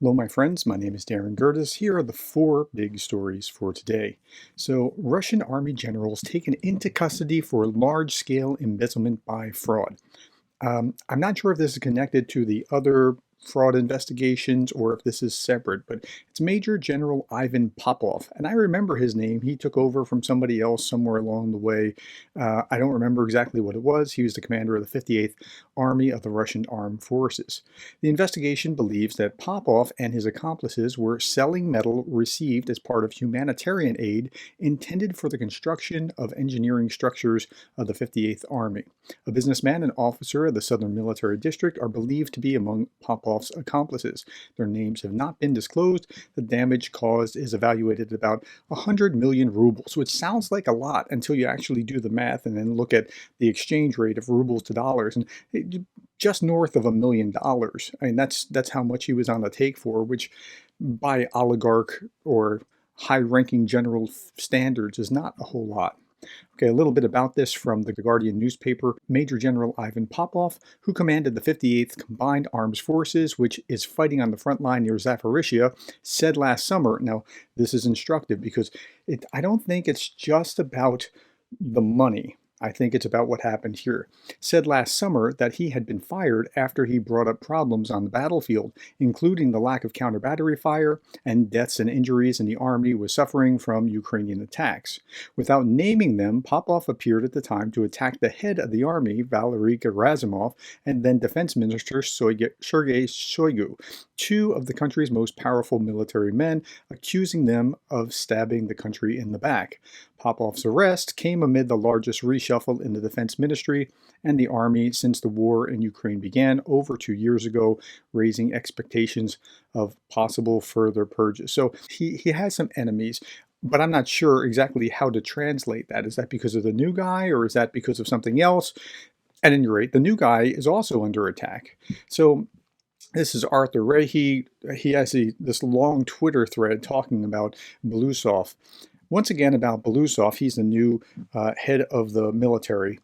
Hello, my friends. My name is Darren Gerdes. Here are the four big stories for today. So, Russian army generals taken into custody for large-scale embezzlement by fraud. I'm not sure if this is connected to the other fraud investigations or if this is separate, but it's Major General Ivan Popov. And I remember his name. He took over from somebody else somewhere along the way. I don't remember exactly what it was. He was the commander of the 58th Army of the Russian Armed Forces. The investigation believes that Popov and his accomplices were selling metal received as part of humanitarian aid intended for the construction of engineering structures of the 58th Army. A businessman and officer of the Southern Military District are believed to be among Popov's accomplices. Their names have not been disclosed. The damage caused is evaluated at about 100 million rubles, which sounds like a lot until you actually do the math and then look at the exchange rate of rubles to dollars, and just north of $1 million. I mean, that's how much he was on the take for, which by oligarch or high-ranking general standards is not a whole lot. Okay, a little bit about this from the Guardian newspaper. Major General Ivan Popov, who commanded the 58th Combined Arms Forces, which is fighting on the front line near Zaporizhia, said last summer, now this is instructive because I don't think it's just about the money. I think it's about what happened here. Said last summer that he had been fired after he brought up problems on the battlefield, including the lack of counter-battery fire and deaths and injuries in the army was suffering from Ukrainian attacks. Without naming them, Popov appeared at the time to attack the head of the army, Valery Gerasimov, and then Defense Minister Sergei Shoigu, two of the country's most powerful military men, accusing them of stabbing the country in the back. Popov's arrest came amid the largest reshuffle in the defense ministry and the army since the war in Ukraine began over 2 years ago, raising expectations of possible further purges. So he has some enemies, but I'm not sure exactly how to translate that. Is that because of the new guy or is that because of something else? At any rate, the new guy is also under attack. So this is Arthur Ray. He has this long Twitter thread talking about Belousov. Once again, about Belousov, he's the new head of the military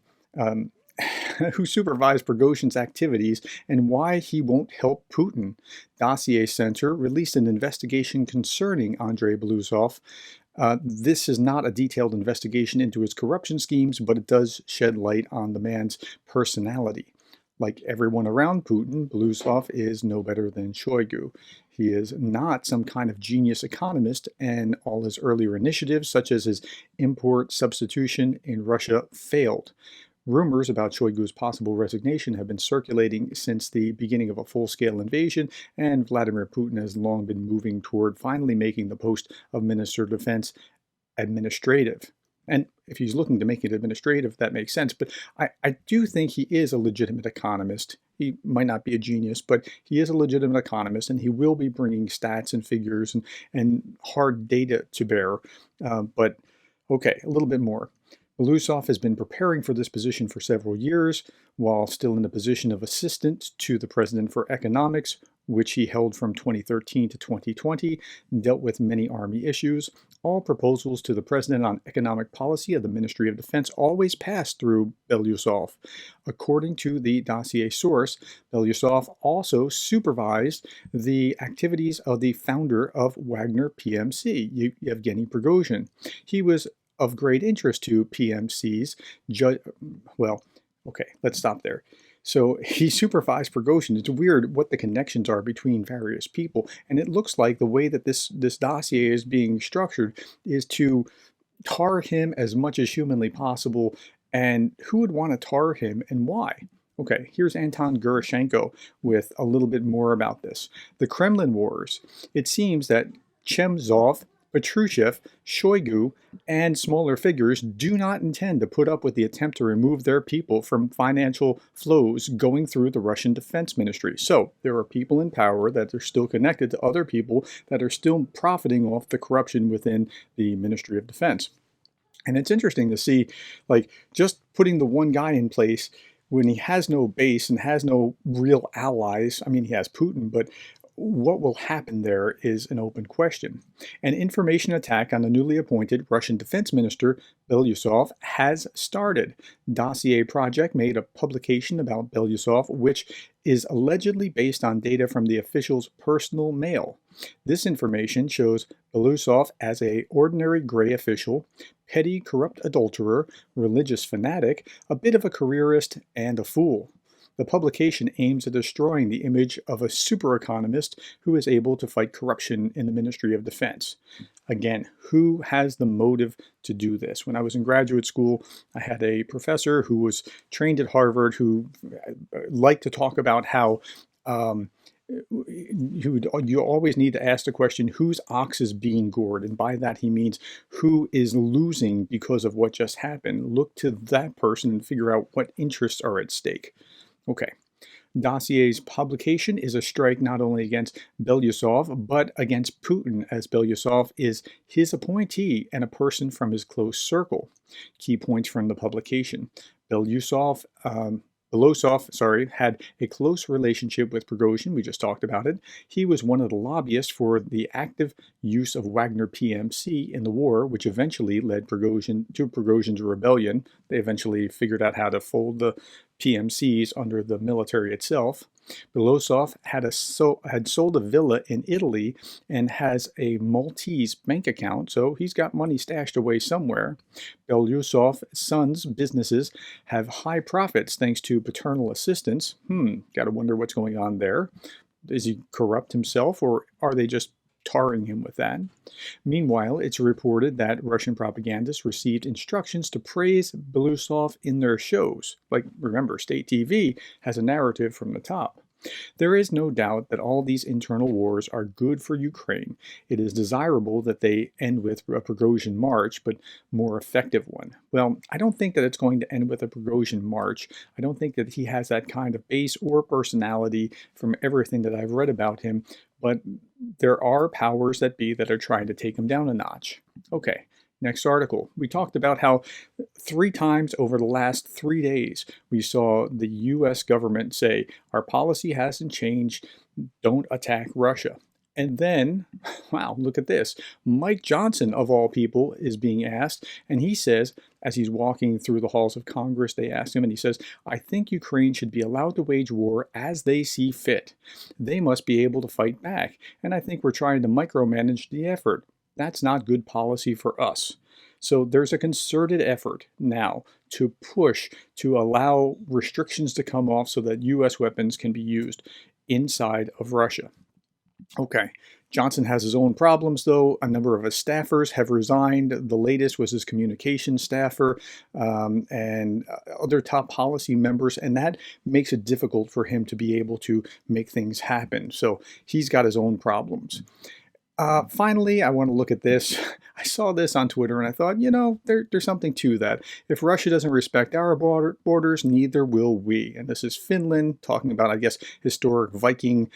who supervised Prigozhin's activities and why he won't help Putin. Dossier Center released an investigation concerning Andrei Belousov. This is not a detailed investigation into his corruption schemes, but it does shed light on the man's personality. Like everyone around Putin, Belousov is no better than Shoigu. He is not some kind of genius economist, and all his earlier initiatives, such as his import substitution in Russia, failed. Rumors about Shoigu's possible resignation have been circulating since the beginning of a full-scale invasion, and Vladimir Putin has long been moving toward finally making the post of Minister of Defense administrative. And if he's looking to make it administrative, that makes sense. But I do think he is a legitimate economist. He might not be a genius, but he is a legitimate economist, and he will be bringing stats and figures and hard data to bear. But okay, a little bit more. Belousov has been preparing for this position for several years, while still in the position of assistant to the president for economics, which he held from 2013 to 2020, dealt with many army issues. All proposals to the president on economic policy of the Ministry of Defense always passed through Belousov. According to the dossier source, Belousov also supervised the activities of the founder of Wagner PMC, Yevgeny Prigozhin. He was of great interest to PMC's, well, okay, let's stop there. So he supervised Prigozhin. It's weird what the connections are between various people. And it looks like the way that this dossier is being structured is to tar him as much as humanly possible. And who would want to tar him and why? Okay, here's Anton Gerashenko with a little bit more about this. The Kremlin Wars. It seems that Chemzov, Patrushev, Shoigu, and smaller figures do not intend to put up with the attempt to remove their people from financial flows going through the Russian Defense Ministry. So there are people in power that are still connected to other people that are still profiting off the corruption within the Ministry of Defense. And it's interesting to see, like, just putting the one guy in place when he has no base and has no real allies. I mean, he has Putin, but what will happen there is an open question. An information attack on the newly appointed Russian Defense Minister, Belousov, has started. Dossier Project made a publication about Belousov, which is allegedly based on data from the official's personal mail. This information shows Belousov as an ordinary gray official, petty corrupt adulterer, religious fanatic, a bit of a careerist, and a fool. The publication aims at destroying the image of a super economist who is able to fight corruption in the Ministry of Defense. Again, who has the motive to do this? When I was in graduate school, I had a professor who was trained at Harvard who liked to talk about how you always need to ask the question, whose ox is being gored? And by that he means who is losing because of what just happened. Look to that person and figure out what interests are at stake. Okay. Dossier's publication is a strike not only against Belousov, but against Putin, as Belousov is his appointee and a person from his close circle. Key points from the publication. Belousov had a close relationship with Prigozhin. We just talked about it. He was one of the lobbyists for the active use of Wagner PMC in the war, which eventually led Prigozhin's rebellion. They eventually figured out how to fold the PMCs under the military itself. Belousov had sold a villa in Italy and has a Maltese bank account, so he's got money stashed away somewhere. Belousov's sons' businesses have high profits thanks to paternal assistance. Gotta wonder what's going on there. Is he corrupt himself, or are they just tarring him with that? Meanwhile, it's reported that Russian propagandists received instructions to praise Belousov in their shows. Like, remember, state TV has a narrative from the top. There is no doubt that all these internal wars are good for Ukraine. It is desirable that they end with a Prigozhin march, but more effective one. Well, I don't think that it's going to end with a Prigozhin march. I don't think that he has that kind of base or personality from everything that I've read about him, but there are powers that be that are trying to take him down a notch. Okay. Next article. We talked about how 3 times over the last 3 days we saw the U.S. government say, our policy hasn't changed, don't attack Russia. And then, wow, look at this. Mike Johnson, of all people, is being asked, and he says, as he's walking through the halls of Congress, they ask him, and he says, I think Ukraine should be allowed to wage war as they see fit. They must be able to fight back, and I think we're trying to micromanage the effort. That's not good policy for us. So there's a concerted effort now to push to allow restrictions to come off so that U.S. weapons can be used inside of Russia. Okay, Johnson has his own problems, though. A number of his staffers have resigned. The latest was his communications staffer and other top policy members, and that makes it difficult for him to be able to make things happen. So he's got his own problems. Finally, I want to look at this. I saw this on Twitter and I thought, you know, there's something to that. If Russia doesn't respect our borders, neither will we. And this is Finland talking about, I guess, historic Viking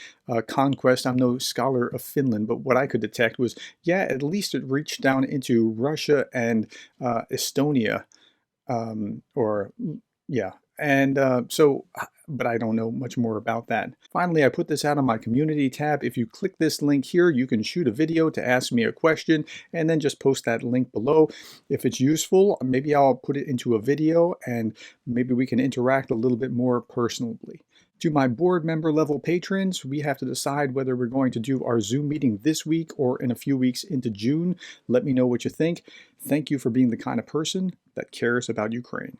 conquest. I'm no scholar of Finland, but what I could detect was, yeah, at least it reached down into Russia and Estonia, but I don't know much more about that. Finally, I put this out on my community tab. If you click this link here, you can shoot a video to ask me a question and then just post that link below. If it's useful, maybe I'll put it into a video and maybe we can interact a little bit more personally. To my board member level patrons, we have to decide whether we're going to do our Zoom meeting this week or in a few weeks into June. Let me know what you think. Thank you for being the kind of person that cares about Ukraine.